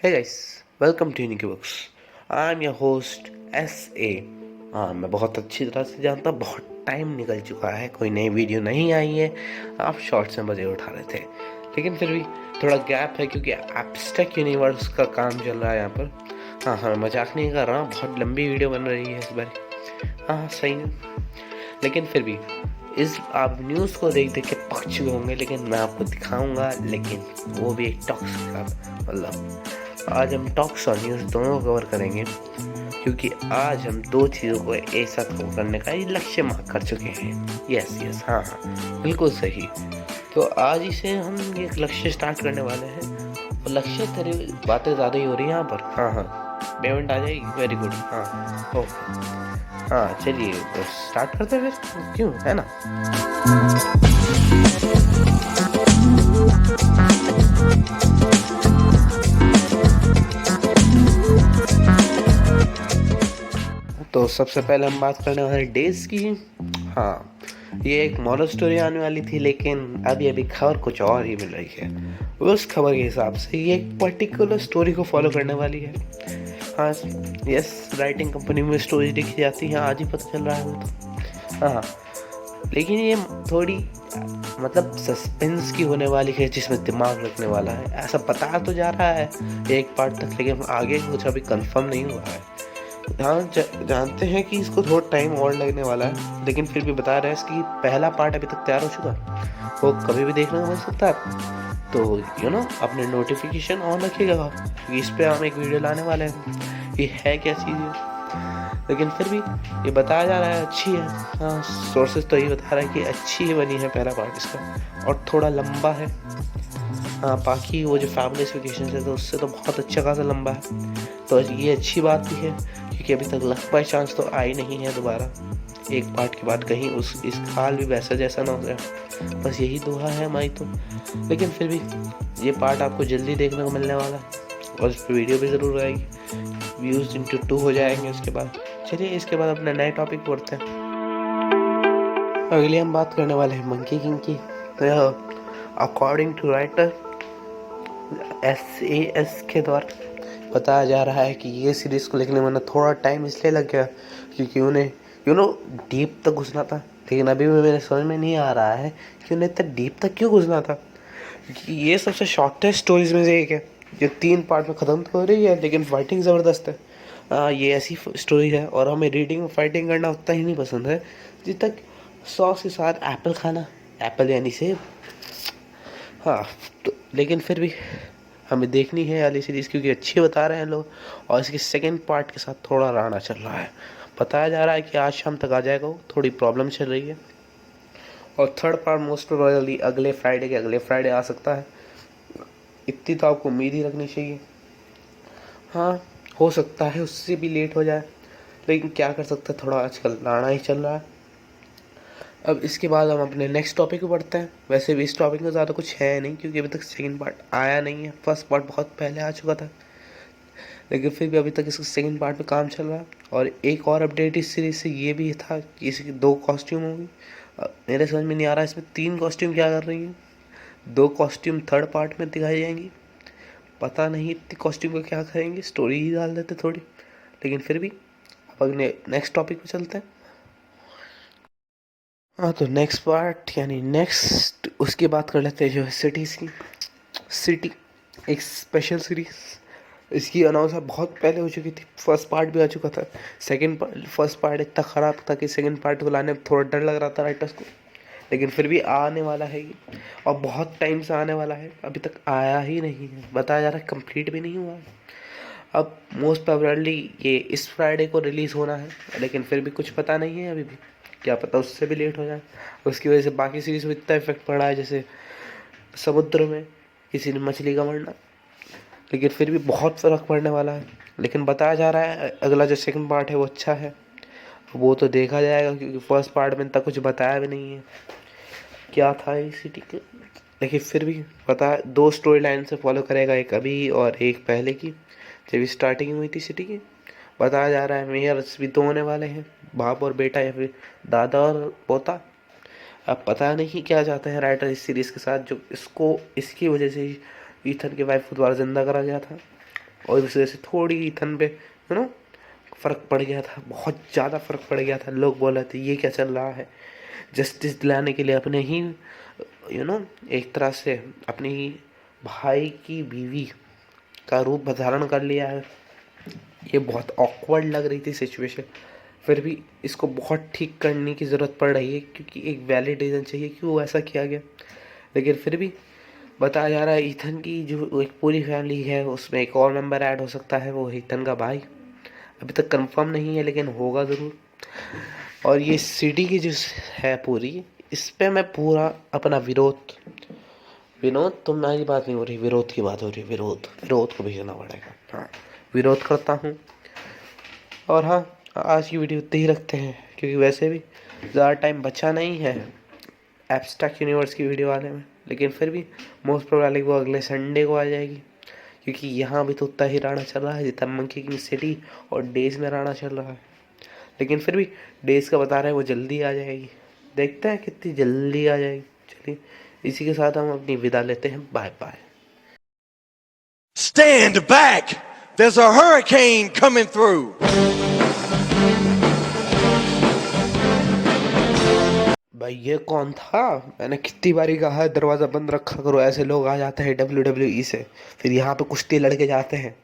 Hey guys, welcome to Unique Books. I'm your host SA। हाँ, मैं बहुत अच्छी तरह से जानता हूँ, बहुत टाइम निकल चुका है, कोई नई वीडियो नहीं आई है। आप शॉर्ट्स में मज़े उठा रहे थे, लेकिन फिर भी थोड़ा गैप है क्योंकि एब्स्ट्रैक्ट यूनिवर्स का काम चल रहा है यहाँ पर। हाँ, मजाक नहीं कर रहा हूँ, बहुत लंबी वीडियो बन रही है इस बार। हाँ, सही है, लेकिन फिर भी इस आप न्यूज़ को देख देख के पक चुके होंगे, लेकिन मैं आपको दिखाऊंगा, लेकिन वो भी एक टॉक्स के साथ। मतलब आज हम टॉक्स और न्यूज़ दोनों कवर करेंगे क्योंकि आज हम दो चीज़ों को एक साथ कवर करने का ही लक्ष्य मार्क कर चुके हैं। यस, हाँ, बिल्कुल सही। तो आज इसे हम ये लक्ष्य स्टार्ट करने वाले हैं, और लक्ष्य तेरी बातें ज़्यादा ही हो रही हैं यहाँ पर। हाँ, पेमेंट आ जाएगी, वेरी गुड। हाँ, ओके, हाँ, चलिए तो स्टार्ट करते हैं फिर, क्यों, है ना। तो सबसे पहले हम बात करने वाले डेज की। हाँ, ये एक मॉरल स्टोरी आने वाली थी, लेकिन अभी अभी खबर कुछ और ही मिल रही है। उस खबर के हिसाब से ये एक पर्टिकुलर स्टोरी को फॉलो करने वाली है। हाँ, यस, राइटिंग कंपनी में स्टोरी लिखी जाती है, आज ही पता चल रहा है वो तो। हाँ, लेकिन ये थोड़ी मतलब सस्पेंस की होने वाली है, जिसमें दिमाग रखने वाला है, ऐसा बता तो जा रहा है एक पार्ट तक, लेकिन आगे कुछ अभी कंफर्म नहीं हुआ है। जानते हैं कि इसको थोड़ा टाइम और लगने वाला है, लेकिन फिर भी बता रहे हैं इसकी पहला पार्ट अभी तक तैयार हो चुका है, वो कभी भी देखने को मिल सकता है। तो अपने नोटिफिकेशन ऑन रखिएगा, इस पे हम एक वीडियो लाने वाले हैं। ये है क्या चीज़ है, लेकिन फिर भी ये बताया जा रहा है अच्छी है। हाँ, सोर्सेज तो ये बता रहा है कि अच्छी ही बनी है पहला पार्ट इसका, और थोड़ा लंबा है। हाँ, बाकी वो जो फैमिली वेकेशन है तो उससे तो बहुत अच्छा खासा लंबा है, तो ये अच्छी बात भी है क्योंकि अभी तक लक बाय चांस तो आई नहीं है दोबारा एक पार्ट के बाद कहीं इस हाल भी वैसा जैसा ना हो जाए, बस यही दुआ है हमारी तो। लेकिन फिर भी ये पार्ट आपको जल्दी देखने को मिलने वाला है, और इस पर वीडियो भी ज़रूर आएगी, व्यूज़ इंटू 2 हो जाएंगे उसके बाद। चलिए इसके बाद अपने नए टॉपिक पढ़ते हैं। अगली हम बात करने वाले हैं मंकी किंग की। तो अकॉर्डिंग टू राइटर SAS के द्वारा बताया जा रहा है कि ये सीरीज़ को लिखने में थोड़ा टाइम इसलिए लग गया क्योंकि उन्हें डीप तक घुसना था, लेकिन अभी भी मेरे समझ में नहीं आ रहा है कि उन्हें इतना डीप तक क्यों घुसना था, क्योंकि ये सबसे शॉर्टेस्ट स्टोरीज में से एक है जो 3 पार्ट में ख़त्म तो हो रही है, लेकिन फाइटिंग ज़बरदस्त है। ये ऐसी स्टोरी है, और हमें रीडिंग और फाइटिंग करना उतना ही नहीं पसंद है जिस तक सॉस के साथ एप्पल खाना, एप्पल यानी सेब। हाँ, तो लेकिन फिर भी हमें देखनी है वाली सीरीज़ क्योंकि अच्छी बता रहे हैं लोग, और इसके सेकंड पार्ट के साथ थोड़ा राणा चल रहा है। बताया जा रहा है कि आज शाम तक आ जाएगा, वो थोड़ी प्रॉब्लम चल रही है, और थर्ड पार्ट मोस्ट प्रोबेबली अगले फ्राइडे आ सकता है। इतनी तो आपको उम्मीद ही रखनी चाहिए। हाँ, हो सकता है उससे भी लेट हो जाए, लेकिन क्या कर सकते हैं, थोड़ा आजकल राणा ही चल रहा है। अब इसके बाद हम अपने नेक्स्ट टॉपिक पे बढ़ते हैं। वैसे भी इस टॉपिक में ज़्यादा कुछ है नहीं क्योंकि अभी तक सेकंड पार्ट आया नहीं है, फर्स्ट पार्ट बहुत पहले आ चुका था, लेकिन फिर भी अभी तक इसका सेकंड पार्ट पे काम चल रहा है। और एक और अपडेट इस सीरीज से ये भी था कि इसकी 2 कॉस्ट्यूम होंगी। मेरे समझ में नहीं आ रहा इसमें 3 कॉस्ट्यूम क्या कर रही हैं, 2 कॉस्ट्यूम थर्ड पार्ट में दिखाई जाएंगी, पता नहीं इतनी कॉस्ट्यूम को क्या करेंगे, स्टोरी ही डाल देते थोड़ी। लेकिन फिर भी अब अगले नेक्स्ट टॉपिक पे चलते हैं। हाँ, तो नेक्स्ट पार्ट यानी नेक्स्ट उसकी बात कर लेते हैं, जो है सिटीज़ की। सिटी एक स्पेशल सीरीज, इसकी अनाउंस बहुत पहले हो चुकी थी, फर्स्ट पार्ट भी आ चुका था। फर्स्ट पार्ट इतना ख़राब था कि सेकंड पार्ट को लाने में थोड़ा डर लग रहा था राइटर्स को, लेकिन फिर भी आने वाला है ये, और बहुत टाइम से आने वाला है, अभी तक आया ही नहीं है। बताया जा रहा है कंप्लीट भी नहीं हुआ है। अब मोस्ट प्रोबेबली ये इस फ्राइडे को रिलीज़ होना है, लेकिन फिर भी कुछ पता नहीं है अभी भी, क्या पता उससे भी लेट हो जाए। उसकी वजह से बाकी सीरीज़ में इतना इफेक्ट पड़ा है, जैसे समुद्र में किसी ने मछली का मरना, लेकिन फिर भी बहुत फ़र्क पड़ने वाला है। लेकिन बताया जा रहा है अगला जो सेकंड पार्ट है वो अच्छा है, वो तो देखा जाएगा क्योंकि फर्स्ट पार्ट में इतना कुछ बताया भी नहीं है क्या था इस सिटी के। लेकिन फिर भी पता 2 स्टोरी लाइन से फॉलो करेगा, एक अभी और एक पहले की, जब स्टार्टिंग हुई थी सिटी की। बताया जा रहा है मेयर्स भी 2 होने वाले हैं, बाप और बेटा या फिर दादा और पोता। अब पता नहीं क्या चाहते हैं राइटर इस सीरीज़ के साथ, जो इसको इसकी वजह से ईथन के वाइफ को दोबारा जिंदा करा गया था। और इस वजह से थोड़ी ईथन पे फ़र्क पड़ गया था, बहुत ज़्यादा फ़र्क पड़ गया था। लोग बोल रहे थे ये क्या चल रहा है, जस्टिस दिलाने के लिए अपने ही एक तरह से अपने ही भाई की बीवी का रूप धारण कर लिया है। ये बहुत ऑकवर्ड लग रही थी सिचुएशन, फिर भी इसको बहुत ठीक करने की ज़रूरत पड़ रही है क्योंकि एक वैलिड रीज़न चाहिए कि वो ऐसा किया गया। लेकिन फिर भी बताया जा रहा है ईथन की जो एक पूरी फैमिली है उसमें एक और मेंबर ऐड हो सकता है, वो ईथन का भाई। अभी तक कंफर्म नहीं है लेकिन होगा ज़रूर। और ये सिटी की जो है पूरी, इस पे मैं पूरा अपना विनोद तो मेरी बात नहीं हो रही, विरोध की बात हो रही है। विरोध को भेजना पड़ेगा। हाँ, विरोध करता हूँ। और हाँ, आज की वीडियो इतनी ही रखते हैं क्योंकि वैसे भी ज़्यादा टाइम बचा नहीं है एब्स्ट्रैक्ट यूनिवर्स की वीडियो आने में। लेकिन फिर भी मोस्ट प्रोबेबली वो अगले संडे को आ जाएगी क्योंकि यहाँ भी तो उतना ही राणा चल रहा है जितना मंकी किंग सिटी और डेज में राणा चल रहा है। लेकिन फिर भी डेज का बता रहे हैं वो जल्दी आ जाएगी, देखते हैं कितनी जल्दी आ जाएगी। चलिए, इसी के साथ हम अपनी विदा लेते हैं। Bye bye. Stand back! There's a hurricane coming through! भाई ये कौन था? मैंने कितनी बारी कहा है दरवाज़ा बंद रखा करो, ऐसे लोग आ जाते हैं WWE से, फिर यहाँ पे कुश्ती लड़के जाते हैं।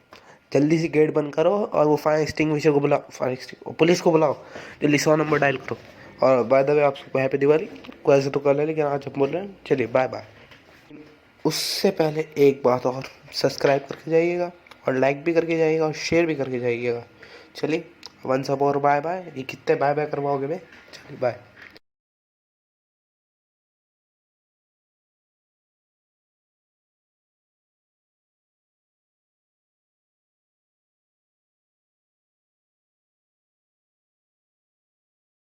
जल्दी से गेट बंद करो और वो फायर एक्सटिंग्विशर को बुलाओ, पुलिस को बुलाओ, जल्दी 100 नंबर डायल करो। और बाय द वे आप सबको हैप्पी दिवाली। कोई ऐसे तो कर ले लेकिन आज हम बोल रहे हैं। चलिए बाय बाय। उससे पहले एक बात और, सब्सक्राइब करके जाइएगा और लाइक भी करके जाइएगा और शेयर भी करके जाइएगा। चलिए, वंस अप और बाय बाय। ये कितने बाय बाय करवाओगे बे? चलिए बाय।